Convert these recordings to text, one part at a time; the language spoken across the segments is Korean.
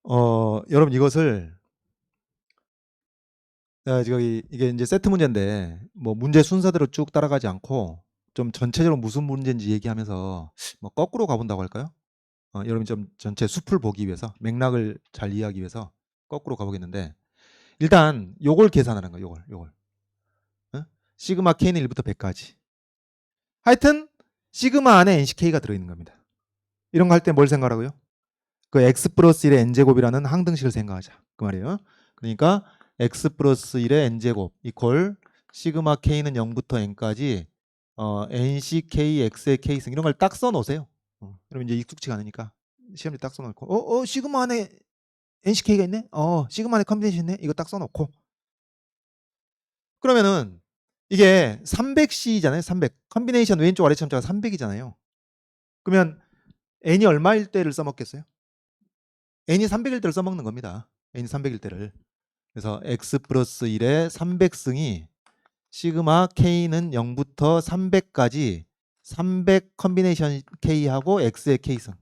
여러분 이것을 저기 이게 이제 세트 문제인데 뭐 문제 순서대로 쭉 따라가지 않고 좀 전체적으로 무슨 문제인지 얘기하면서 뭐 거꾸로 가본다고 할까요? 여러분 좀 전체 숲을 보기 위해서 맥락을 잘 이해하기 위해서 거꾸로 가보겠는데 일단 요걸 계산하는 거예요. 요걸. 어? 시그마 k는 1부터 100까지. 하여튼 시그마 안에 NCK가 들어있는 겁니다. 이런 거 할 때 뭘 생각하고요? 그 x 플러스 1의 n제곱이라는 항등식을 생각하자. 그 말이에요. 그러니까 x 플러스 1의 n제곱 이퀄 시그마 k는 0부터 n까지 nck x의 k승 이런 걸 딱 써놓으세요. 그러면 이제 익숙치가 않으니까 시험지 딱 써놓고 시그마 안에 nck가 있네? 시그마 안에 컨비네이션 있네? 이거 딱 써놓고 그러면은 이게 300C잖아요. 300. 컨비네이션 왼쪽 아래 참자가 300이잖아요. 그러면 n이 얼마일 때를 써먹겠어요? n이 300일 때를 써먹는 겁니다. n이 300일 때를. 그래서 x 플러스 1의 300승이 시그마 k는 0부터 300까지 300 컨비네이션 k하고 x의 k승.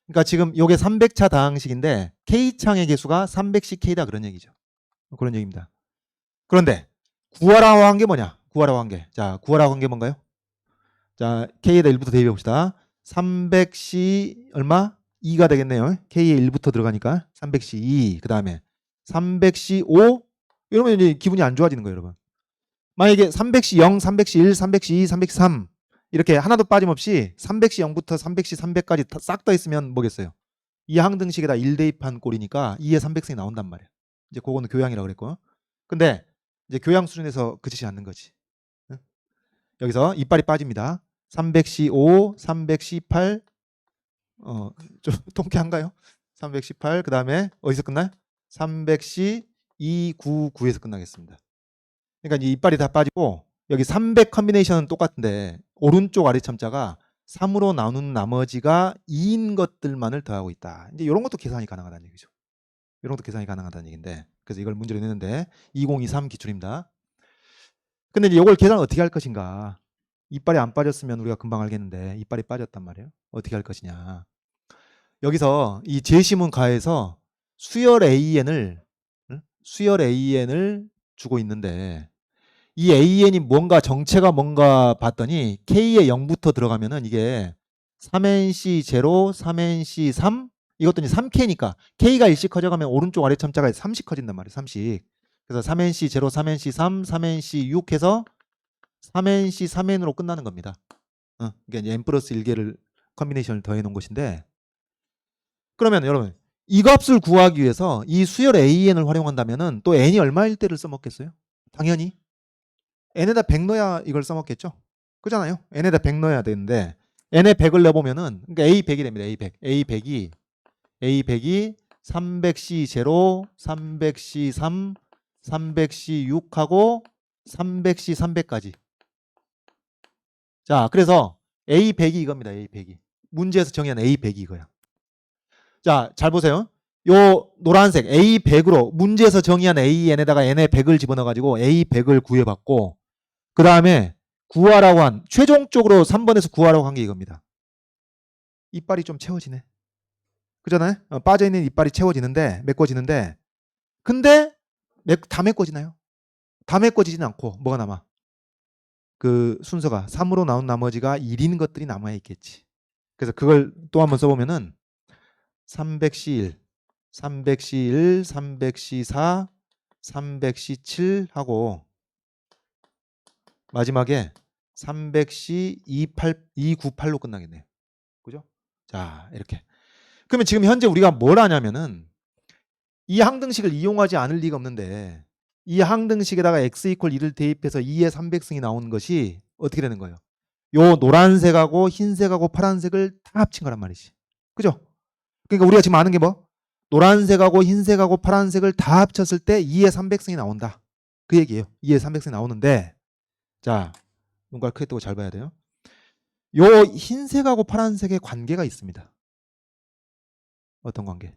그러니까 지금 요게 300차 다항식인데 k창의 개수가 300ck다 그런 얘기죠. 그런 얘기입니다. 그런데 구하라고 한 게 뭐냐? 구하라고 한 게. 자, 구하라고 한 게 뭔가요? 자, k에다 1부터 대입해 봅시다. 300c 얼마? 2가 되겠네요. k에 1부터 들어가니까 300c 2. 그다음에 300c 5. 이러면 이제 기분이 안 좋아지는 거예요, 여러분. 만약에 300c 0, 300c 1, 300c 2, 300c 3 이렇게 하나도 빠짐없이 300c 0부터 300c 300까지 싹 다 있으면 뭐겠어요? 이 항등식에다 1 대입한 꼴이니까 2의 300승이 나온단 말이에요. 이제 그거는 교양이라고 그랬고. 근데 이제 교양 수준에서 그치지 않는 거지. 응? 여기서 이빨이 빠집니다. 300c 5, 300c 8 좀 통쾌한가요? 318 그다음에 어디서 끝나요? 300c 299에서 끝나겠습니다. 그러니까 이 이빨이 다 빠지고 여기 300 컨비네이션은 똑같은데 오른쪽 아래 참자가 3으로 나눈 나머지가 2인 것들만을 더하고 있다. 이제 이런 것도 계산이 가능하다는 얘기죠. 이런 것도 계산이 가능하다는 얘기인데 그래서 이걸 문제로 냈는데 2023 기출입니다. 근데 이제 이걸 계산을 어떻게 할 것인가? 이빨이 안 빠졌으면 우리가 금방 알겠는데 이빨이 빠졌단 말이에요. 어떻게 할 것이냐? 여기서 이 제시문 가에서 수열 AN을 주고 있는데 이 AN이 뭔가 정체가 뭔가 봤더니 K에 0부터 들어가면은 이게 3NC0, 3NC3 이것도 이제 3K니까 K가 1씩 커져가면 오른쪽 아래 참자가 3씩 커진단 말이에요. 3씩. 그래서 3NC0, 3NC3, 3NC6 해서 3NC3N으로 끝나는 겁니다. 그러니까 이제 N 플러스 1개를 컨비네이션을 더해 놓은 것인데 그러면 여러분 이 값을 구하기 위해서 이 수열 AN을 활용한다면은 또 N이 얼마일 때를 써먹겠어요? 당연히 n에다 100 넣어야 이걸 써먹겠죠? 그잖아요. n에다 100 넣어야 되는데 n에 100을 넣어보면은 그러니까 a 100이 됩니다. a100이 300c0, 300c3, 300c6하고 300c300까지. 자, 그래서 a100이 이겁니다. a100이 문제에서 정의한 a100이 이거야. 자, 잘 보세요. 요 노란색 a100으로 문제에서 정의한 an에다가 n에 100을 집어넣어가지고 a100을 구해봤고 그 다음에 구하라고 한 최종적으로 3번에서 구하라고 한 게 이겁니다. 이빨이 좀 채워지네. 그잖아요. 빠져있는 이빨이 채워지는데 메꿔지는데 근데 다 메꿔지나요? 다 메꿔지진 않고 뭐가 남아? 그 순서가 3으로 나온 나머지가 1인 것들이 남아있겠지. 그래서 그걸 또 한번 써보면은 300C1, 300C1, 300C4, 300C7 하고 마지막에 300C28, 298로 끝나겠네요. 그죠? 자, 이렇게. 그러면 지금 현재 우리가 뭘 하냐면은 이 항등식을 이용하지 않을 리가 없는데 이 항등식에다가 x 이퀄 2를 대입해서 2의 300승이 나오는 것이 어떻게 되는 거예요? 요 노란색하고 흰색하고 파란색을 다 합친 거란 말이지. 그죠? 그러니까 우리가 지금 아는 게 뭐? 노란색하고 흰색하고 파란색을 다 합쳤을 때 2의 300승이 나온다. 그 얘기예요. 2의 300승이 나오는데 자, 눈깔 크게 뜨고 잘 봐야 돼요. 요 흰색하고 파란색의 관계가 있습니다. 어떤 관계?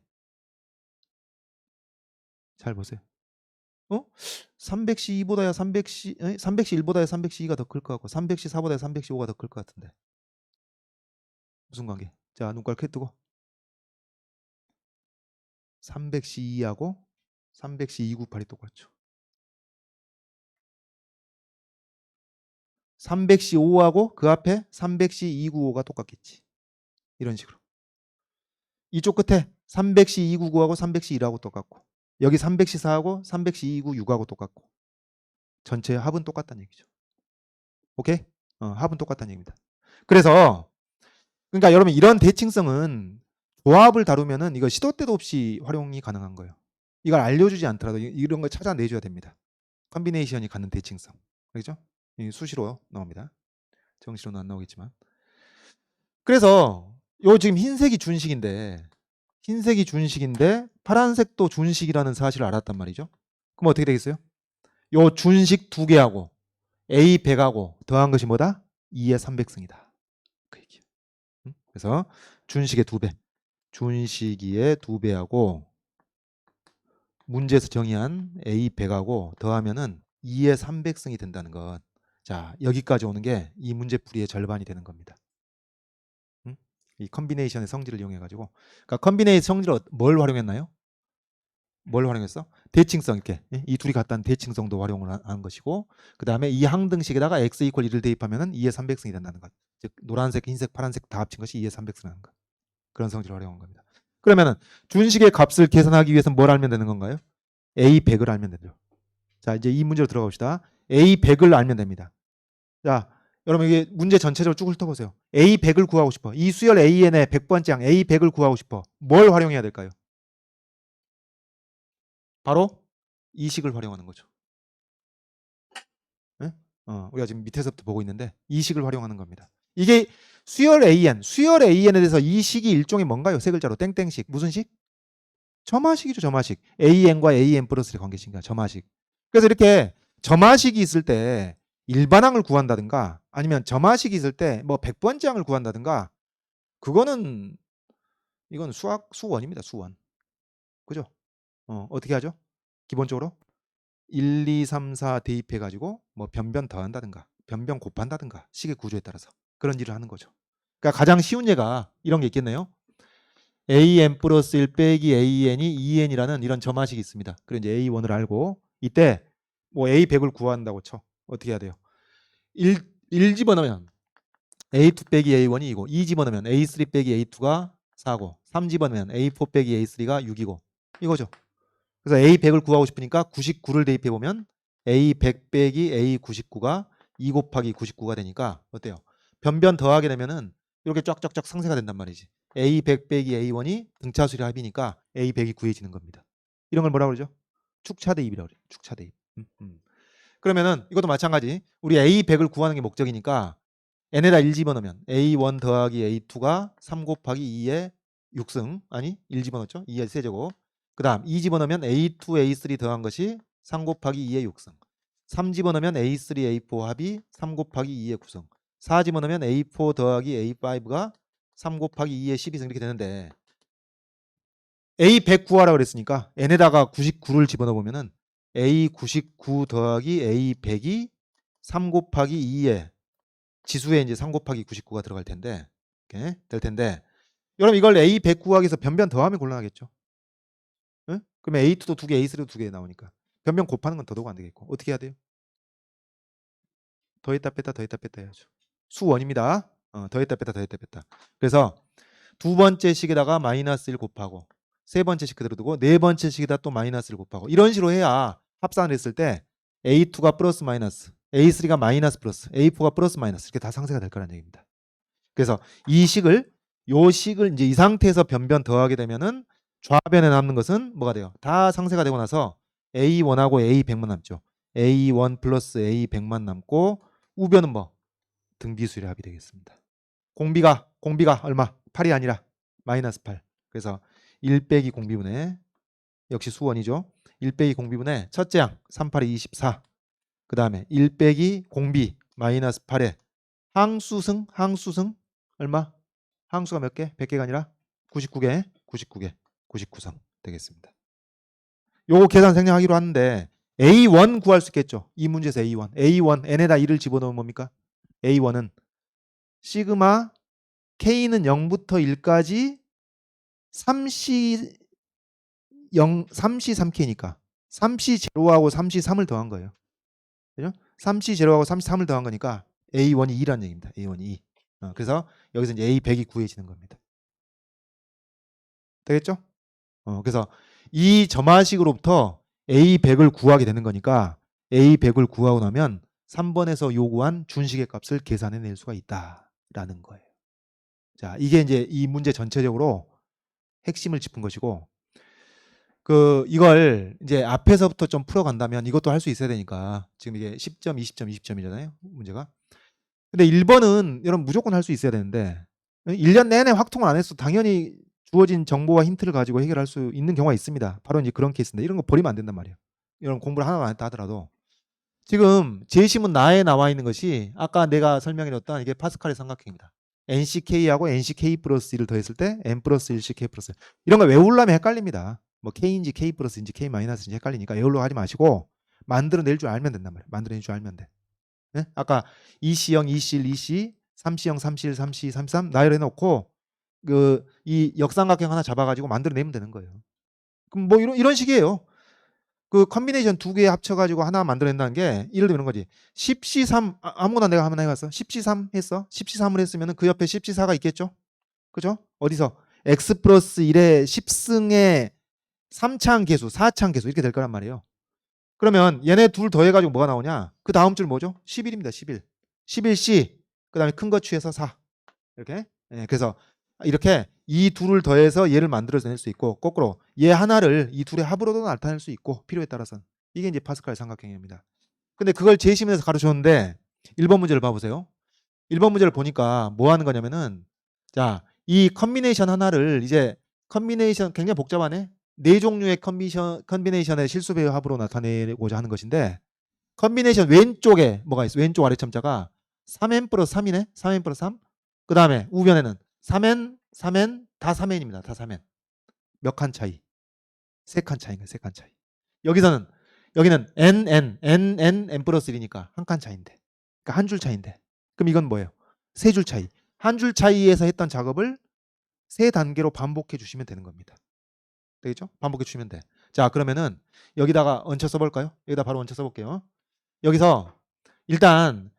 잘 보세요. 300C2보다야 300C1보다야 300C2가 더 클 것 같고 300C4보다야 300C5가 더 클 것 같은데 무슨 관계? 자, 눈깔 크게 뜨고 300C2하고 300C298이 똑같죠. 300C5하고 그 앞에 300C295가 똑같겠지. 이런 식으로. 이쪽 끝에 300C299하고 300C1하고 똑같고, 여기 300C4하고 300C296하고 똑같고, 전체 합은 똑같다는 얘기죠. 오케이? 합은 똑같다는 얘기입니다. 그래서 그러니까 여러분 이런 대칭성은 조합을 다루면은 이거 시도 때도 없이 활용이 가능한 거예요. 이걸 알려주지 않더라도 이런 걸 찾아내줘야 됩니다. 컨비네이션이 갖는 대칭성. 그렇죠? 수시로 나옵니다. 정시로는 안 나오겠지만. 그래서 요 지금 흰색이 준식인데 파란색도 준식이라는 사실을 알았단 말이죠. 그럼 어떻게 되겠어요? 요 준식 2개하고 A 100하고 더한 것이 뭐다? 2의 300승이다. 그 얘기예요. 그래서 준식의 2배. 준식이의 2배하고 문제에서 정의한 A 100하고 더하면은 2의 300승이 된다는 것. 자, 여기까지 오는 게 이 문제풀이의 절반이 되는 겁니다. 이 컨비네이션의 성질을 이용해 가지고, 그러니까 컨비네이션 성질을 뭘 활용했나요? 뭘 활용했어? 대칭성. 이렇게 이 둘이 같다는 대칭성도 활용을 한 것이고, 그 다음에 이 항등식에다가 x 이퀄 1을 대입하면은 2의 300승이 된다는 것. 즉 노란색, 흰색, 파란색 다 합친 것이 2의 300승이라는 것. 그런 성질을 활용한 겁니다. 그러면은 준식의 값을 계산하기 위해서는 뭘 알면 되는 건가요? A 100을 알면 되죠. 자, 이제 이 문제로 들어가 봅시다. A 100을 알면 됩니다. 자, 여러분 이게 문제 전체적으로 쭉 훑어보세요. A 100을 구하고 싶어. 이 수열 AN의 100번째 항 A 100을 구하고 싶어. 뭘 활용해야 될까요? 바로 이 식을 활용하는 거죠. 네? 우리가 지금 밑에서부터 보고 있는데 이 식을 활용하는 겁니다. 이게 수열 AN에 대해서 이 식이 일종의 뭔가요? 세 글자로 땡땡식. 무슨 식? 점화식이죠. 점화식. AN과 AN 플러스의 관계식이니까 점화식. 그래서 이렇게 점화식이 있을 때 일반항을 구한다든가 아니면 점화식이 있을 때 뭐 100번째 항을 구한다든가, 그거는 이건 수원입니다. 수원. 그죠? 어떻게 하죠? 기본적으로 1, 2, 3, 4 대입해 가지고 뭐 변변 더한다든가 변변 곱한다든가 식의 구조에 따라서 그런 일을 하는 거죠. 그러니까 가장 쉬운 예가 이런 게 있겠네요. AN 플러스 1 빼기 AN이 2N이라는 이런 점화식이 있습니다. 그리고 이제 A1을 알고 이때 뭐 A100을 구한다고 쳐. 어떻게 해야 돼요? 1 집어넣으면 A2 빼기 A1이 2고 2 집어넣으면 A3 빼기 A2가 4고 3 집어넣으면 A4 빼기 A3가 6이고 이거죠. 그래서 A100을 구하고 싶으니까 99를 대입해보면 A100 빼기 A99가 2 곱하기 99가 되니까 어때요? 변변 더하게 되면은 이렇게 쫙쫙쫙 상세가 된단 말이지. A100 빼기 A1이 등차수의 합이니까 A100이 구해지는 겁니다. 이런 걸 뭐라고 그러죠? 축차대입이라고 그래요. 축차대입. 그러면은 이것도 마찬가지. 우리 A100을 구하는 게 목적이니까 n에다 1 집어넣으면 A1 더하기 A2가 3 곱하기 2의 6승. 아니 1 집어넣었죠? 2의 세제곱. 그 다음 2 집어넣으면 A2, A3 더한 것이 3 곱하기 2의 6승. 3 집어넣으면 A3, A4 합이 3 곱하기 2의 9승. 4 집어넣으면 A4 더하기 A5가 3 곱하기 2의 12승 이렇게 되는데, A100 구하라고 그랬으니까 n에다가 99를 집어넣으면은 A99 더하기 A100이 3 곱하기 2의 지수에 이제 3 곱하기 99가 들어갈 텐데, 이렇게 될 텐데, 여러분 이걸 A100 구하기 위해서 변변 더하면 곤란하겠죠. 응? 그러면 A2도 2개, A3도 2개 나오니까 변변 곱하는 건 더더욱 안 되겠고 어떻게 해야 돼요? 더했다 뺐다 해야죠. 수원입니다. 더했다 뺐다. 그래서 두 번째 식에다가 마이너스 1 곱하고 세 번째 식 그대로 두고 네 번째 식에다 또 마이너스 1 곱하고 이런 식으로 해야 합산을 했을 때 A2가 플러스 마이너스, A3가 마이너스 플러스, A4가 플러스 마이너스 이렇게 다 상세가 될 거라는 얘기입니다. 그래서 요 식을 이제 이 상태에서 변변 더하게 되면은 좌변에 남는 것은 뭐가 돼요? 다 상세가 되고 나서 A1하고 A100만 남죠. A1 플러스 A100만 남고 우변은 뭐? 등비수열의 합이 되겠습니다. 공비가 얼마? 8이 아니라 마이너스 8. 그래서 1 빼기 공비분의 역시 수원이죠. 1 빼기 공비분의 첫째 항 3, 8이 24. 그 다음에 1 빼기 공비 마이너스 8에 항수승 얼마? 항수가 몇 개? 100개가 아니라 99성 되겠습니다. 요거 계산 생략하기로 하는데 A1 구할 수 있겠죠. 이 문제에서 A1 n에다 1을 집어넣으면 뭡니까? A1은 시그마 K는 0부터 1까지 3시 3C 3K니까 3C 제로하고 3C 3을 더한 거예요. 그죠? 3C 제로하고 3C 3을 더한 거니까 A1이 2라는 얘기입니다. A1이 2. 그래서 여기서 이제 A100이 구해지는 겁니다. 되겠죠? 그래서 이 점화식으로부터 A100을 구하게 되는 거니까 A100을 구하고 나면 3번에서 요구한 준식의 값을 계산해 낼 수가 있다라는 거예요. 자, 이게 이제 이 문제 전체적으로 핵심을 짚은 것이고, 이걸 이제 앞에서부터 좀 풀어간다면 이것도 할 수 있어야 되니까, 지금 이게 10점, 20점, 20점이잖아요, 문제가. 근데 1번은 여러분 무조건 할 수 있어야 되는데 1년 내내 확통을 안 했어. 당연히 주어진 정보와 힌트를 가지고 해결할 수 있는 경우가 있습니다. 바로 이제 그런 케이스인데 이런 거 버리면 안 된단 말이에요. 이런 공부를 하나도 안 했다 하더라도 지금 제시문 나에 나와 있는 것이 아까 내가 설명해줬던 이게 파스칼의 삼각형입니다. NCK하고 NCK 플러스 1을 더했을 때 N 플러스 1CK 플러스 1. 이런 거 외우려면 헷갈립니다. 뭐 K인지 K 플러스인지 K 마이너스인지 헷갈리니까 외우려고 하지 마시고 만들어낼 줄 알면 된단 말이에요. 만들어낼 줄 알면 돼. 네? 아까 2C0, 2C1, 2C, 3C0, 3C1, 3C, 33 나열해 놓고 이 역삼각형 하나 잡아가지고 만들어내면 되는 거예요. 그럼 뭐 이런 식이에요. 그 컨비네이션 두 개 합쳐가지고 하나 만들어낸다는 게 예를 들면 거지. 10C3 아무거나 내가 한번 해봤어. 10C3 했어. 10C3을 했으면 그 옆에 10C4가 있겠죠. 그죠? 어디서? X 플러스 1의 10승의 3차항 계수, 4차항 계수 이렇게 될 거란 말이에요. 그러면 얘네 둘 더해가지고 뭐가 나오냐? 그 다음 줄 뭐죠? 11입니다. 11. 11C 그 다음에 큰 거 취해서 4 이렇게. 그래서 이렇게 이 둘을 더해서 얘를 만들어낼 수 있고 거꾸로 얘 하나를 이 둘의 합으로도 나타낼 수 있고 필요에 따라서는 이게 이제 파스칼의 삼각형입니다. 근데 그걸 제시문에서 가르쳤는데 1번 문제를 봐보세요. 1번 문제를 보니까 뭐 하는 거냐면은 자, 이 컨비네이션 하나를 이제 컨비네이션 굉장히 복잡하네. 네 종류의 컨비네이션의 실수 배열 합으로 나타내고자 하는 것인데 컨비네이션 왼쪽에 뭐가 있어? 왼쪽 아래 첨자가 3n 플러스 3이네. 3n 플러스 3. 그 다음에 우변에는 3n, 3n 다 3n입니다. 다 3n. 몇 칸 차이? 3칸 차이인가? 3칸 차이. 여기는 n 플러스 1이니까 한 칸 차이인데. 그러니까 한 줄 차이인데. 그럼 이건 뭐예요? 세 줄 차이. 한 줄 차이에서 했던 작업을 세 단계로 반복해 주시면 되는 겁니다. 되겠죠? 반복해 주시면 돼. 자, 그러면은 여기다가 얹혀 써볼까요? 여기다 바로 얹혀 써볼게요. 여기서 일단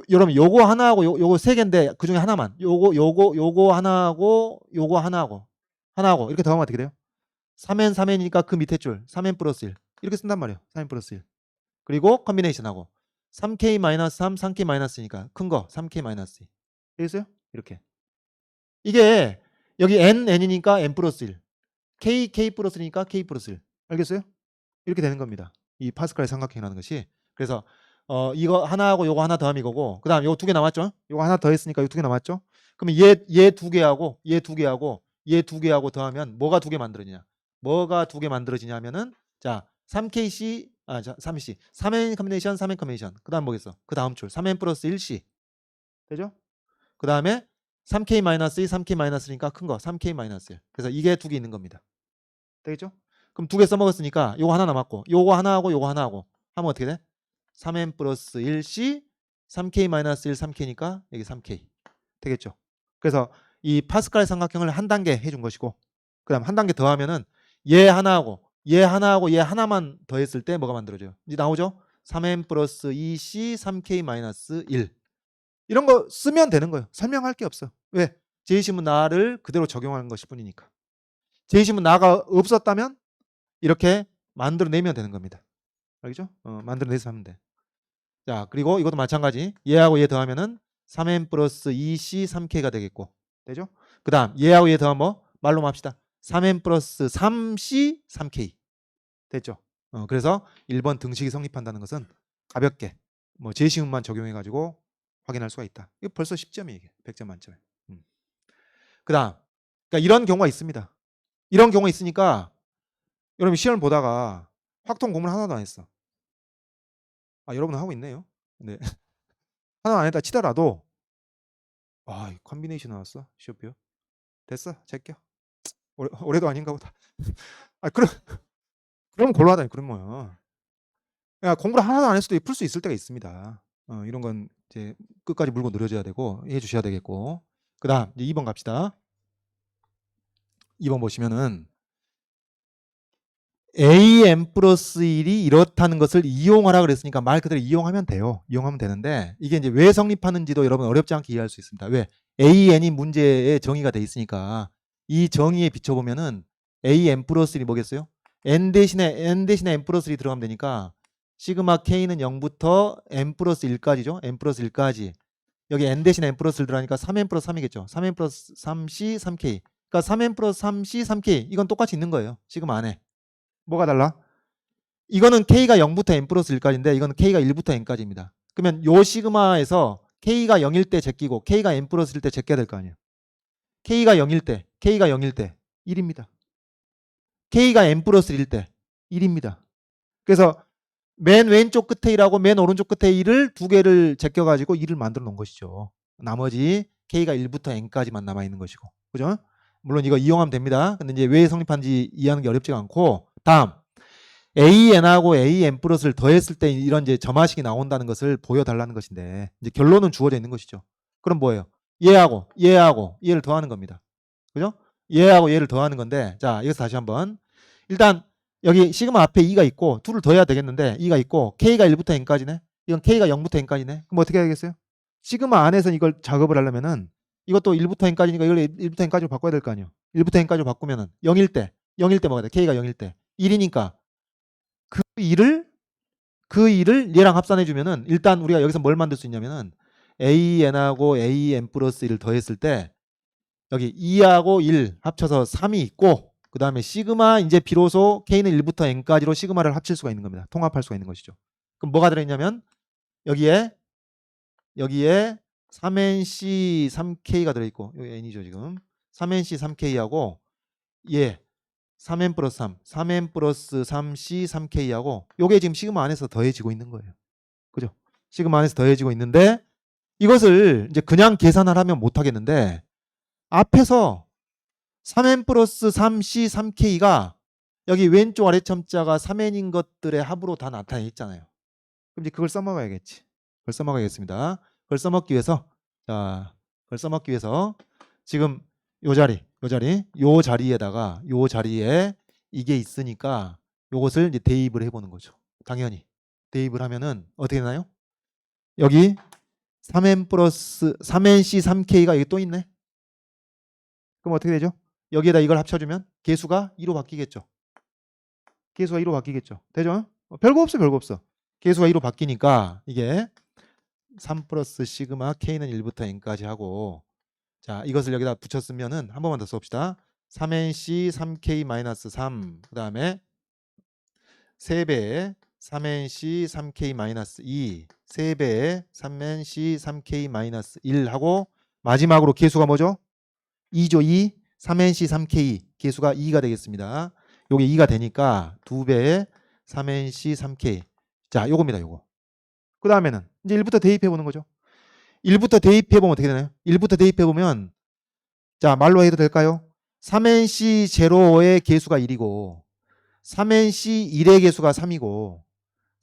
여러분 요거 하나하고 요거 세 개인데 그 중에 하나만 요거 하나하고 요거 하나하고 이렇게 더하면 어떻게 돼요? 3n 3n이니까 그 밑에 줄 3n 플러스 1 이렇게 쓴단 말이에요. 3n 플러스 1 그리고 컨비네이션하고 3k 마이너스 3 3k 마이너스니까 큰 거 3k 마이너스 2 되겠어요? 이렇게 이게 여기 n이니까 n 플러스 1 k 플러스 1이니까 k 플러스 1 알겠어요? 이렇게 되는 겁니다. 이 파스칼의 삼각형이라는 것이. 그래서 이거 하나하고 요거 하나 더하면 이거고 그 다음 요거 두 개 남았죠? 요거 하나 더했으니까 요 두 개 남았죠? 그러면 얘 두 개하고 얘 두 개하고 얘 두 개하고 더하면 뭐가 두 개 만들어지냐? 뭐가 두 개 만들어지냐면은 자 3KC 자 3C 3N 컨비네이션 3N 컨비네이션 그 다음 뭐겠어? 그 다음 줄 3N 플러스 1C 되죠? 그 다음에 3K 마이너스 2 3K 마이너스니까 큰 거 3K 마이너스 1 그래서 이게 두 개 있는 겁니다. 되겠죠? 그럼 두 개 써먹었으니까 요거 하나 남았고 요거 하나하고 요거 하나하고 하면 어떻게 돼? 3n 플러스 1c 3k 마이너스 1 3k니까 여기 3k 되겠죠? 그래서 이 파스칼 삼각형을 한 단계 해준 것이고 그 다음 한 단계 더하면은 얘 하나하고 얘 하나하고 얘 하나만 더했을 때 뭐가 만들어져요? 이제 나오죠? 3n 플러스 2c 3k 마이너스 1 이런 거 쓰면 되는 거예요. 설명할 게 없어. 왜? 제시문 나를 그대로 적용하는 것일 뿐이니까. 제시문 나가 없었다면 이렇게 만들어내면 되는 겁니다. 알겠죠? 만들어내서 하면 돼. 자, 그리고 이것도 마찬가지. 얘하고 얘 더하면은 3n 플러스 2c 3k가 되겠고. 되죠? 그 다음 얘하고 얘 더하면 뭐? 말로 합시다. 3n 플러스 3c 3k. 됐죠? 그래서 1번 등식이 성립한다는 것은 가볍게 뭐 제시문만 적용해가지고 확인할 수가 있다. 이거 벌써 10점이에요. 이게. 100점 만점에. 그 다음 그러니까 이런 경우가 있습니다. 이런 경우가 있으니까 여러분 시험을 보다가 확통 공부를 하나도 안 했어. 여러분 하고 있네요. 네. 하나 안 했다 치더라도 컨비네이션 나왔어. 시오피오. 됐어. 제껴. 올해도 아닌가 보다. 그럼 곤란하다니. 그런 뭐야. 야, 공부를 하나도 안 했어도 풀 수 있을 때가 있습니다. 이런 건 이제 끝까지 물고 늘어져야 되고 해 주셔야 되겠고. 그다음 이제 2번 갑시다. 2번 보시면은 AN 플러스 1이 이렇다는 것을 이용하라 그랬으니까 말 그대로 이용하면 돼요. 이용하면 되는데 이게 이제 왜 성립하는지도 여러분 어렵지 않게 이해할 수 있습니다. 왜? AN이 문제에 정의가 돼 있으니까 이 정의에 비춰보면은 AN 플러스 1이 뭐겠어요? N 대신에 N 플러스 1이 들어가면 되니까 시그마 K는 0부터 N 플러스 1까지죠. N 플러스 1까지. 여기 N 대신에 N 플러스 1 들어가니까 3N 플러스 3이겠죠. 3N 플러스 3C 3K. 그러니까 3N 플러스 3C 3K. 이건 똑같이 있는 거예요. 시그마 안에. 뭐가 달라? 이거는 K가 0부터 N 플러스 1까지인데 이거는 K가 1부터 N까지입니다. 그러면 요 시그마에서 K가 0일 때 제끼고 K가 N 플러스 1일 때 제껴야 될 거 아니에요. K가 0일 때 1입니다. K가 N 플러스 1일 때 1입니다. 그래서 맨 왼쪽 끝에 1하고 맨 오른쪽 끝에 1을 두 개를 제껴가지고 1을 만들어 놓은 것이죠. 나머지 K가 1부터 N까지만 남아있는 것이고. 그죠? 물론 이거 이용하면 됩니다. 근데 이제 왜 성립한지 이해하는 게 어렵지가 않고. 다음. AN하고 AN 플러스를 더했을 때 이런 이제 점화식이 나온다는 것을 보여달라는 것인데 이제 결론은 주어져 있는 것이죠. 그럼 뭐예요? 얘하고 얘를 더하는 겁니다. 그죠? 얘하고 얘를 더하는 건데 자 이것을 다시 한번 일단 여기 시그마 앞에 2가 있고 2를 더해야 되겠는데 2가 있고 K가 1부터 N까지네. 이건 K가 0부터 N까지네. 그럼 어떻게 해야겠어요? 시그마 안에서 이걸 작업을 하려면은 이것도 1부터 N까지니까 이걸 1부터 N까지로 바꿔야 될 거 아니에요. 1부터 N까지로 바꾸면은 0일 때 뭐가 돼? K가 0일 때 1이니까 그 일을 얘랑 합산해 주면은 일단 우리가 여기서 뭘 만들 수 있냐면은 AN하고 AN 플러스 1을 더했을 때 여기 2하고 1 합쳐서 3이 있고 그 다음에 시그마 이제 비로소 K는 1부터 N까지로 시그마를 합칠 수가 있는 겁니다. 통합할 수가 있는 것이죠. 그럼 뭐가 들어있냐면 여기에 3NC 3K가 들어있고 여기 N이죠 지금 3NC 3K하고 얘 3n 플러스 3, 3n 플러스 3c 3k하고 요게 지금 시그마 안에서 더해지고 있는 거예요. 그죠? 시그마 안에서 더해지고 있는데 이것을 이제 그냥 계산을 하면 못 하겠는데 앞에서 3n 플러스 3c 3k가 여기 왼쪽 아래 첨자가 3n인 것들의 합으로 다 나타내 있잖아요. 그럼 이제 그걸 써먹어야겠지. 그걸 써먹어야겠습니다. 그걸 써먹기 위해서 지금 요 자리에다가 요 자리에 이게 있으니까 요것을 이제 대입을 해보는 거죠. 당연히 대입을 하면은 어떻게 되나요? 여기 3n 플러스 3nc 3k가 여기 또 있네. 그럼 어떻게 되죠? 여기에다 이걸 합쳐주면 계수가 2로 바뀌겠죠. 되죠? 별거 없어. 계수가 2로 바뀌니까 이게 3 플러스 시그마 K는 1부터 N까지 하고 자 이것을 여기다 붙였으면은 한 번만 더 써봅시다. 3NC 3K-3 그 다음에 3배의 3NC 3K-2 3배의 3NC 3K-1 하고 마지막으로 계수가 뭐죠? 2죠. 2 3NC 3K 계수가 2가 되겠습니다. 요게 2가 되니까 2배의 3NC 3K 자 요겁니다. 요거 그 다음에는 이제 1부터 대입해 보는 거죠. 1부터 대입해보면 어떻게 되나요? 1부터 대입해보면 자 말로 해도 될까요? 3nc 제로의 계수가 1이고 3nc 1의 계수가 3이고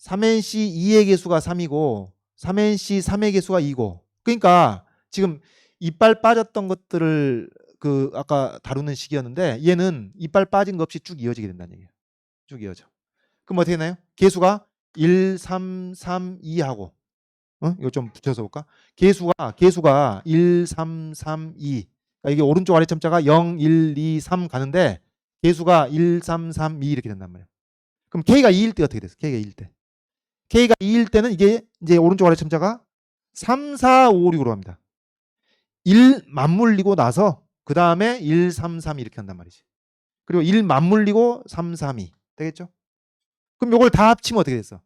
3nc 2의 계수가 3이고 3nc 3의 계수가 2고 그러니까 지금 이빨 빠졌던 것들을 그 아까 다루는 식이었는데 얘는 이빨 빠진 것 없이 쭉 이어지게 된다는 얘기예요. 쭉 이어져. 그럼 어떻게 되나요? 계수가 1, 3, 3, 2하고 이거 좀 붙여서 볼까? 계수가 1, 3, 3, 2. 그러니까 이게 오른쪽 아래 첨자가 0, 1, 2, 3 가는데 계수가 1, 3, 3, 2 이렇게 된단 말이에요. 그럼 K가 2일 때 어떻게 됐어? K가 2일 때. K가 2일 때는 이게 이제 오른쪽 아래 첨자가 3, 4, 5, 6으로 갑니다. 1 맞물리고 나서 그 다음에 1, 3, 3 이렇게 한단 말이지. 그리고 1 맞물리고 3, 3, 2 되겠죠? 그럼 이걸 다 합치면 어떻게 됐어?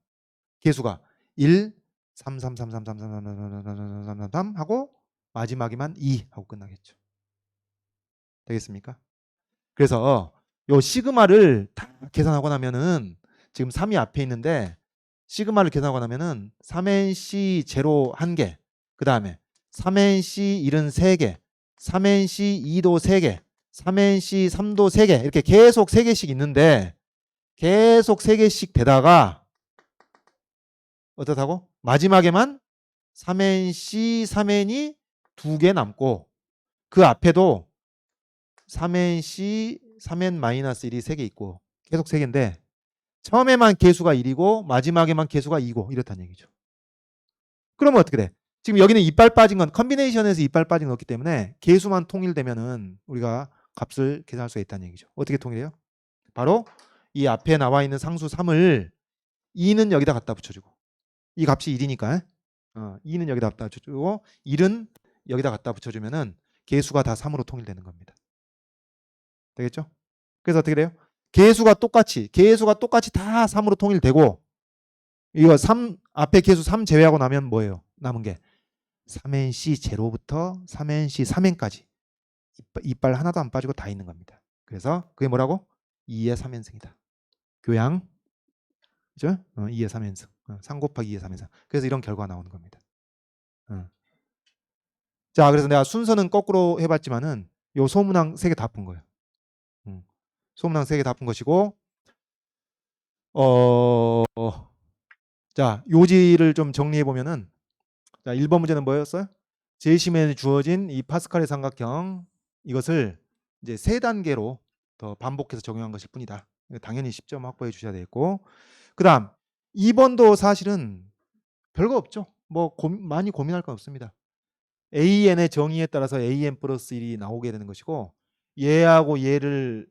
계수가 1, 3, 3, 3, 3, 3, 3, 3, 3, 3, 3, 3, 3, 3 하고 마지막에만 2 하고 끝나겠죠. 되겠습니까? 그래서 요 시그마를 다 계산하고 나면은 지금 3이 앞에 있는데 시그마를 계산하고 나면은 3nc 제로 1개 그 다음에 3nc 1은 3개 3nc 2도 3개 3nc 3도 3개 이렇게 계속 3개씩 있는데 계속 3개씩 되다가 어떻다고? 마지막에만 3nc 3n이 2개 남고 그 앞에도 3nc 3n-1이 3개 있고 계속 3개인데 처음에만 개수가 1이고 마지막에만 개수가 2고 이렇다는 얘기죠. 그러면 어떻게 돼? 지금 여기는 이빨 빠진 건 컨비네이션에서 이빨 빠진 거기 때문에 개수만 통일되면은 우리가 값을 계산할 수 있다는 얘기죠. 어떻게 통일해요? 바로 이 앞에 나와 있는 상수 3을 2는 여기다 갖다 붙여주고, 이 값이 1이니까 2는 여기다 갖다 붙여주고 1은 여기다 갖다 붙여주면은 개수가 다 3으로 통일되는 겁니다. 되겠죠? 그래서 어떻게 돼요? 개수가 똑같이 다 3으로 통일되고, 이거 3 앞에 개수 3 제외하고 나면 뭐예요? 남은 게 3nc 제로부터 3nc 3n까지 이빨 하나도 안 빠지고 다 있는 겁니다. 그래서 그게 뭐라고? 2의 3n승이다. 교양, 그죠? 2의 3n승. 3 곱하기 2의 3n승. 그래서 이런 결과가 나오는 겁니다. 자, 그래서 내가 순서는 거꾸로 해봤지만은 요 소문항 3개 다 푼 거예요. 소문항 3개 다 푼 것이고, 자, 요지를 좀 정리해 보면은, 자, 1번 문제는 뭐였어요? 제시면에 주어진 이 파스칼의 삼각형, 이것을 이제 3단계로 더 반복해서 적용한 것일 뿐이다. 당연히 10점 확보해 주셔야 되겠고, 그 다음 2번도 사실은 별거 없죠. 뭐 많이 고민할 건 없습니다. AN의 정의에 따라서 AN 플러스 1이 나오게 되는 것이고, 얘하고 얘를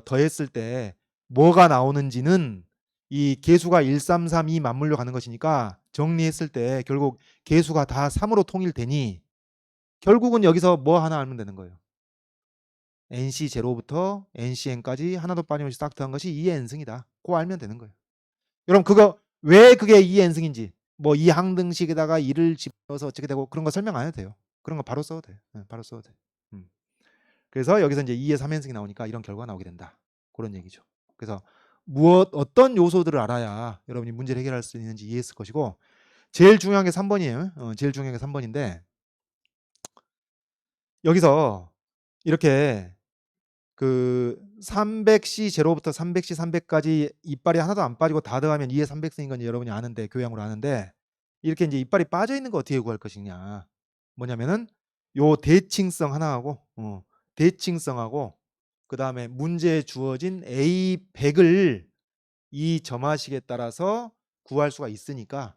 더했을 때 뭐가 나오는지는 이 개수가 1, 3, 3, 2 맞물려 가는 것이니까 정리했을 때 결국 개수가 다 3으로 통일되니 결국은 여기서 뭐 하나 알면 되는 거예요. NC 제로부터 NCN까지 하나도 빠짐없이 싹 더한 것이 2의 n승이다. 그거 알면 되는 거예요. 여러분 그거 왜 그게 2의 n승인지, 뭐 이 항등식에다가 2를 집어서 어떻게 되고 그런 거 설명 안 해도 돼요. 그런 거 바로 써도 돼요. 바로 써도 돼. 그래서 여기서 이제 2의 3연승이 나오니까 이런 결과가 나오게 된다. 그런 얘기죠. 그래서 어떤 요소들을 알아야 여러분이 문제를 해결할 수 있는지 이해했을 것이고, 제일 중요한 게 3번이에요. 제일 중요한 게 3번인데, 여기서 이렇게 그 300C 제로부터 300C 300까지 이빨이 하나도 안 빠지고 다 더하면 2의 300승인 건 여러분이 아는데, 교양으로 아는데, 이렇게 이제 이빨이 빠져 있는 거 어떻게 구할 것이냐? 뭐냐면은 요 대칭성 하나하고 대칭성하고 그 다음에 문제에 주어진 A100을 이 점화식에 따라서 구할 수가 있으니까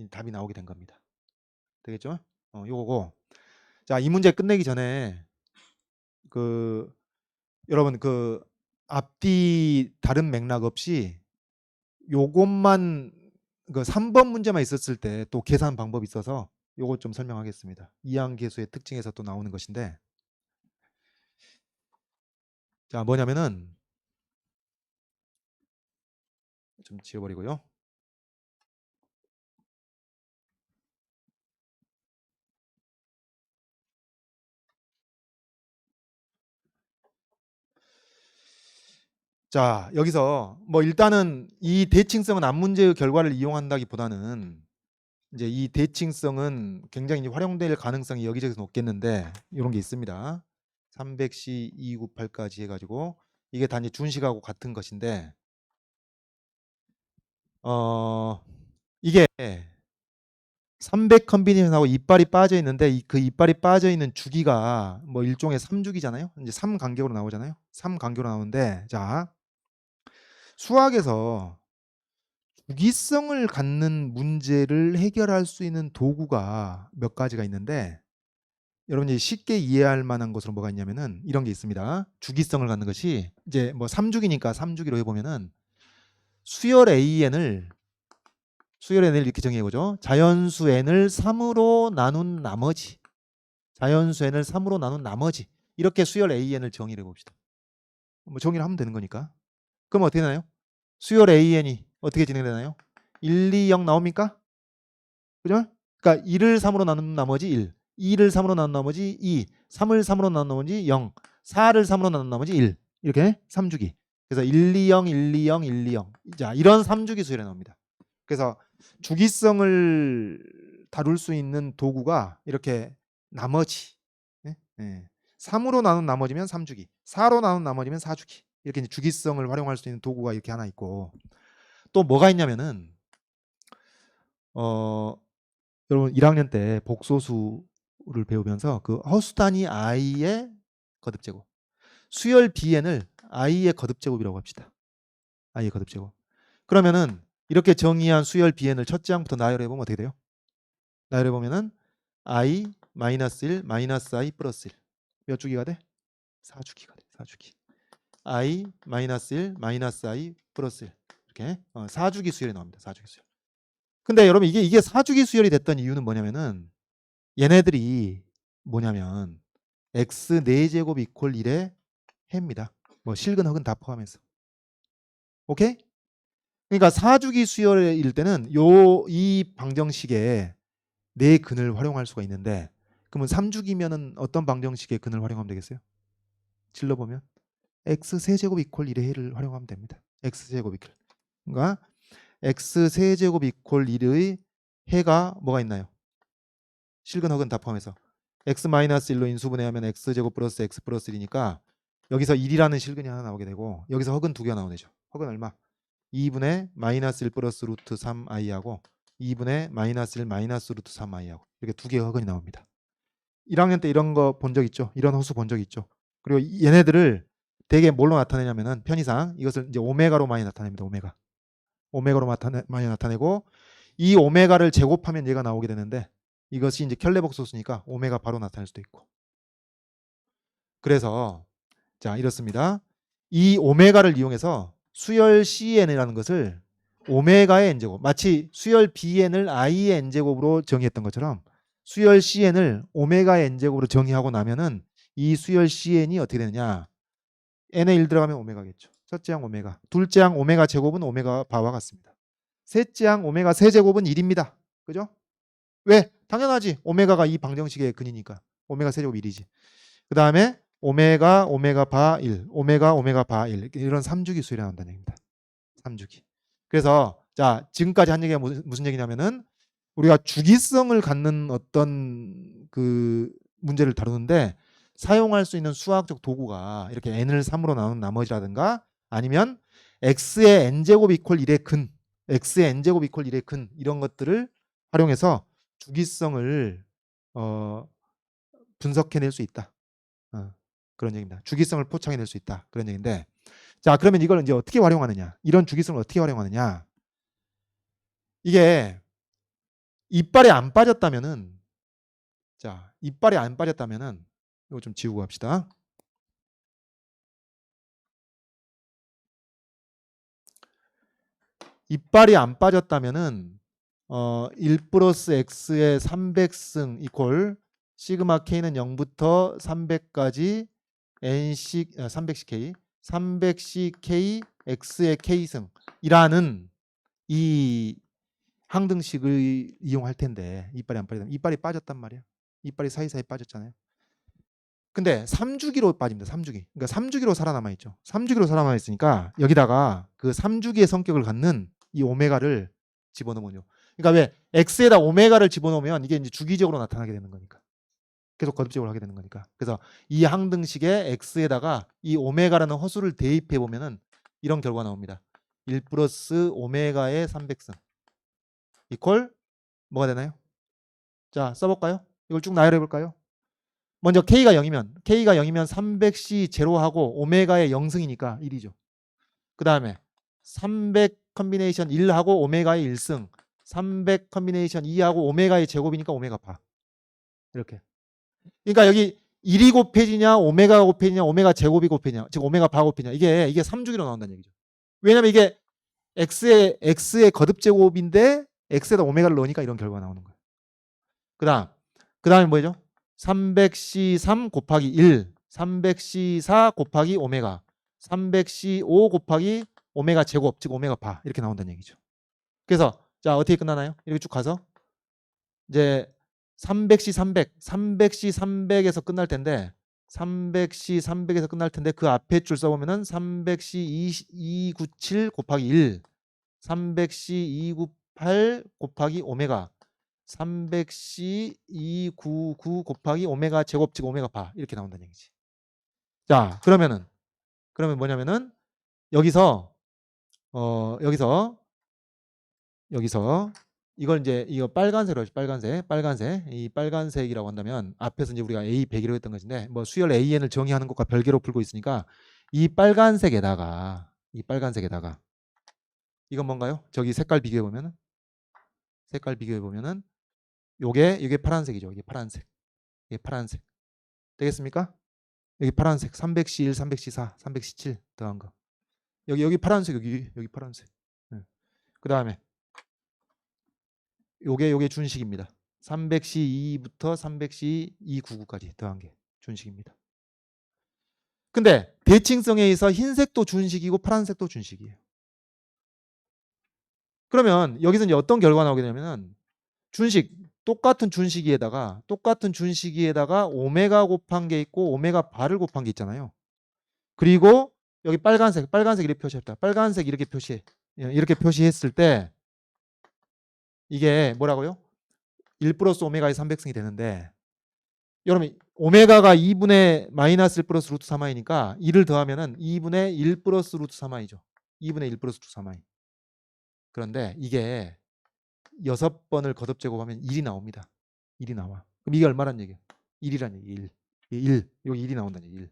답이 나오게 된 겁니다. 되겠죠? 요거고. 자, 이 문제 끝내기 전에 여러분 앞뒤 다른 맥락 없이 요것만 3번 문제만 있었을 때 또 계산 방법이 있어서 요것 좀 설명하겠습니다. 이항계수의 특징에서 또 나오는 것인데, 자, 뭐냐면은 좀 지워버리고요. 자, 여기서 뭐 일단은 이 대칭성은 앞 문제의 결과를 이용한다기보다는 이제 이 대칭성은 굉장히 활용될 가능성이 여기저기서 높겠는데, 이런 게 있습니다. 300C 298까지 해가지고 이게 단지 준식하고 같은 것인데, 이게 300 컨비네이션하고 이빨이 빠져 있는데 그 이빨이 빠져 있는 주기가 뭐 일종의 3주기잖아요. 이제 3간격으로 나오잖아요. 3간격으로 나오는데, 자, 수학에서 주기성을 갖는 문제를 해결할 수 있는 도구가 몇 가지가 있는데, 여러분이 쉽게 이해할 만한 것으로 뭐가 있냐면은 이런 게 있습니다. 주기성을 갖는 것이 이제 뭐 3주기니까 3주기로 해보면은 수열 AN을 이렇게 정해보죠. 자연수 N을 3으로 나눈 나머지, 이렇게 수열 AN을 정의를 해봅시다. 뭐 정의를 하면 되는 거니까. 그럼 어떻게 되나요? 수열 AN이 어떻게 진행되나요? 1, 2, 0 나옵니까? 그죠? 그러니까 1을 3으로 나눈 나머지 1, 2를 3으로 나눈 나머지 2, 3을 3으로 나눈 나머지 0, 4를 3으로 나눈 나머지 1. 이렇게 3주기. 그래서 1, 2, 0, 1, 2, 0, 1, 2, 0. 자, 이런 3주기 수열에 나옵니다. 그래서 주기성을 다룰 수 있는 도구가 이렇게 나머지, 3으로 나눈 나머지면 3주기, 4로 나눈 나머지면 4주기. 이렇게 이제 주기성을 활용할 수 있는 도구가 이렇게 하나 있고, 또 뭐가 있냐면은 여러분 1학년 때 복소수를 배우면서 그 허수 단위 i의 거듭제곱, 수열 bn을 i의 거듭제곱이라고 합시다. i의 거듭제곱. 그러면은 이렇게 정의한 수열 bn을 첫째 항부터 나열해 보면 어떻게 돼요? 나열해 보면은 i 마이너스 1 마이너스 i 플러스 1 몇 주기가 돼? 4주기가 돼. 4주기. i 마이너스 1 마이너스 i 플러스 1 이렇게 4주기 수열이 나옵니다. 4주기 수열. 근데 여러분 이게 4주기 수열이 됐던 이유는 뭐냐면은 얘네들이 뭐냐면 x 4제곱 이퀄 1의 해입니다. 뭐 실근 흑은 다 포함해서. 오케이? 그러니까 4주기 수열일 때는 이 방정식에 네 근을 활용할 수가 있는데 그러면 3주기면은 어떤 방정식의 근을 활용하면 되겠어요? 질러보면 x 세제곱 이퀄 1의 해를 활용하면 됩니다. x 세제곱 이퀄. 그러니까 x 세제곱 이퀄 1의 해가 뭐가 있나요? 실근 흑은 다 포함해서 x-1로 인수분해하면 x제곱 플러스 x 플러스 1이니까 여기서 1이라는 실근이 하나 나오게 되고 여기서 흑은 두 개가 나오네죠. 흑은 얼마? 2분의 마이너스 1 플러스 루트 3i하고 2분의 마이너스 1 마이너스 루트 3i하고 이렇게 두 개의 흑은이 나옵니다. 1학년 때 이런 거 본 적 있죠? 이런 허수 본 적 있죠? 그리고 얘네들을 되게 뭘로 나타내냐면은 편의상 이것을 이제 오메가로 많이 나타냅니다. 오메가로 많이 나타내고 이 오메가를 제곱하면 얘가 나오게 되는데 이것이 이제 켈레복소수니까 오메가 바로 나타낼 수도 있고. 그래서 자 이렇습니다. 이 오메가를 이용해서 수열 CN이라는 것을 오메가의 n제곱 마치 수열 BN을 i의 n제곱으로 정의했던 것처럼 수열 CN을 오메가의 n제곱으로 정의하고 나면은 이 수열 CN이 어떻게 되느냐 n에 1 들어가면 오메가겠죠. 첫째 항 오메가 둘째 항 오메가 제곱은 오메가 바와 같습니다. 셋째 항 오메가 세제곱은 1입니다. 그죠? 왜? 당연하지. 오메가가 이 방정식의 근이니까 오메가 세제곱 1이지. 그 다음에 오메가 바 1, 오메가 바 1 이런 3주기 수열이 나온다는 얘기입니다. 3주기. 그래서 자 지금까지 한 얘기가 무슨 얘기냐면은 우리가 주기성을 갖는 어떤 그 문제를 다루는데 사용할 수 있는 수학적 도구가 이렇게 n을 3으로 나눈 나머지라든가 아니면 x의 n제곱 이퀄 1의 근, x의 n제곱 이퀄 1의 근 이런 것들을 활용해서 주기성을 분석해낼 수 있다. 그런 얘기입니다. 주기성을 포착해낼 수 있다. 그런 얘기인데 자 그러면 이걸 이제 어떻게 활용하느냐 이런 주기성을 어떻게 활용하느냐 이게 이빨에 안 빠졌다면은 자 이빨에 안 빠졌다면은 이거 좀 지우고 갑시다. 이빨이 안 빠졌다면은 1 플러스 x의 300승 이퀄 시그마 k는 0부터 300까지 n씩 300ck 300ck x의 k승이라는 이 항등식을 이용할 텐데 이빨이 안 빠지면 이빨이 빠졌단 말이야. 이빨이 사이사이 빠졌잖아요. 근데 3주기로 빠집니다. 3주기. 그러니까 3주기로 살아남아 있죠. 3주기로 살아남아 있으니까 여기다가 그 3주기의 성격을 갖는 이 오메가를 집어넣으면요. 그러니까 왜 x에다 오메가를 집어넣으면 이게 이제 주기적으로 나타나게 되는 거니까. 계속 거듭적으로 하게 되는 거니까. 그래서 이 항등식에 x에다가 이 오메가라는 허수를 대입해 보면은 이런 결과가 나옵니다. 1 플러스 오메가의 300승 이퀄 뭐가 되나요? 자 써볼까요? 이걸 쭉 나열해 볼까요? 먼저 K가 0이면 300C 제로하고 오메가의 0승이니까 1이죠. 그 다음에 300 컨비네이션 1하고 오메가의 1승 300 컨비네이션 2하고 오메가의 제곱이니까 오메가 바 이렇게. 그러니까 여기 1이 곱해지냐 오메가 곱해지냐 오메가 제곱이 곱해지냐 즉 오메가 바 곱해지냐 이게 3주기로 나온다는 얘기죠. 왜냐면 이게 x의 거듭제곱인데 x에다 오메가를 넣으니까 이런 결과가 나오는 거예요. 그 다음에 뭐죠? 300C3 곱하기 1 300C4 곱하기 오메가 300C5 곱하기 오메가 제곱 즉 오메가 바 이렇게 나온다는 얘기죠. 그래서 자 어떻게 끝나나요? 이렇게 쭉 가서 이제 300C300에서 끝날 텐데 300C300에서 끝날 텐데 그 앞에 줄 써보면은 300C297 곱하기 1 300C298 곱하기 오메가 300C299 곱하기 오메가 제곱 즉 오메가 바 이렇게 나온다는 얘기지. 자 그러면 뭐냐면은 여기서 이걸 이제 이거 빨간색으로 하죠. 빨간색 이 빨간색이라고 한다면 앞에서 이제 우리가 A 100이라고 했던 것인데 뭐 수열 AN을 정의하는 것과 별개로 풀고 있으니까 이 빨간색에다가 이건 뭔가요? 저기 색깔 비교해 보면은 요게 파란색이죠. 이게 파란색. 이게 파란색. 되겠습니까? 여기 파란색 300C1, 300C4, 300C7 더한 거. 여기 파란색 여기 파란색. 네. 그다음에 요게 준식입니다. 300C2부터 300C299까지 더한 게 준식입니다. 근데 대칭성에 의해서 흰색도 준식이고 파란색도 준식이에요. 그러면 여기서 이제 어떤 결과가 나오게 되냐면은 똑같은 준식이에다가 오메가 곱한 게 있고 오메가 바를 곱한 게 있잖아요. 그리고 여기 빨간색 이렇게 표시했다. 빨간색 이렇게 표시했을 때 이게 뭐라고요? 1 플러스 오메가의 300승이 되는데 여러분 오메가가 2분의 마이너스 1 플러스 루트 3i니까 1을 더하면은 2분의 1 플러스 루트 3i죠. 2분의 1 플러스 루트 3i. 그런데 이게 6번을 거듭 제곱하면 1이 나옵니다. 1이 나와. 그럼 이게 얼마란 얘기예요? 1이란 얘기. 1. 이거 1이 나온다는 얘기.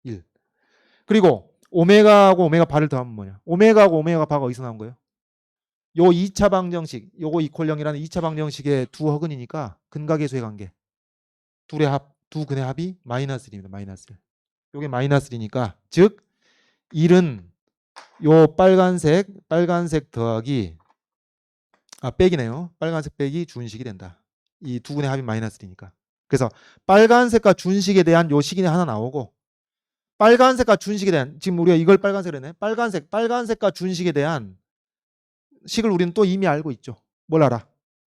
1. 그리고 오메가하고 오메가 바를 더하면 뭐냐? 오메가하고 오메가 바가 어디서 나온 거예요? 요 2차 방정식, 요거 이퀄 0이라는 2차 방정식의 두 허근이니까 근각의 수의 관계. 두 근의 합이 마이너스 1입니다. 마이너스 1. 요게 마이너스 1이니까 즉 1은 요 빨간색 더하기 빼기네요. 빨간색 빼기 준식이 된다. 이 두 근의 합이 마이너스 1이니까. 그래서 빨간색과 준식에 대한 요 식이 하나 나오고 빨간색과 준식에 대한 지금 우리가 이걸 빨간색으로 했네. 빨간색과 준식에 대한 식을 우리는 또 이미 알고 있죠. 뭘 알아?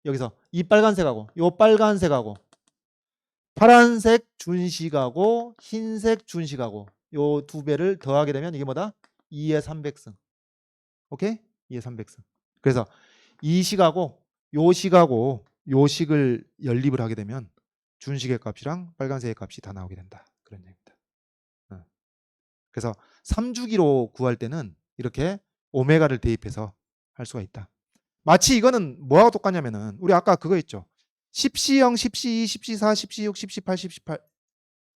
여기서 이 빨간색하고 요 빨간색하고 파란색 준식하고 흰색 준식하고 요 두 배를 더하게 되면 이게 뭐다? 2의 300승. 오케이? 2의 300승. 그래서 이 식하고 요 식을 연립을 하게 되면 준식의 값이랑 빨간색의 값이 다 나오게 된다. 그런 얘기입니다. 그래서 3주기로 구할 때는 이렇게 오메가를 대입해서 할 수가 있다. 마치 이거는 뭐하고 똑같냐면은 우리 아까 그거 있죠. 10C0, 10C2, 10C4, 10C6, 10C8, 10C8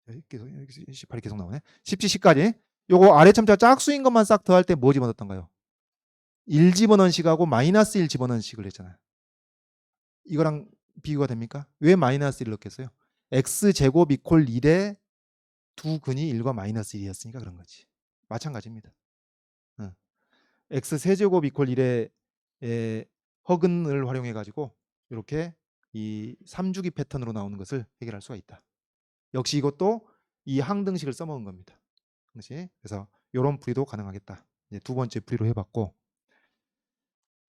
18이 계속 나오네. 10C10까지 요거 아래 참자 짝수인 것만 싹 더할 때 뭐 집어넣었던가요? 1 집어넣은 식하고 마이너스 1 집어넣은 식을 했잖아요. 이거랑 비교가 됩니까? 왜 마이너스 1을 넣겠어요? x제곱 이퀄 1에 두 근이 1과 마이너스 1이었으니까 그런 거지. 마찬가지입니다. x 세제곱 이퀄 1의 허근을 활용해 가지고 이렇게 이 3주기 패턴으로 나오는 것을 해결할 수가 있다. 역시 이것도 이 항등식을 써먹은 겁니다. 그래서 이런 풀이도 가능하겠다. 이제 두 번째 풀이로 해봤고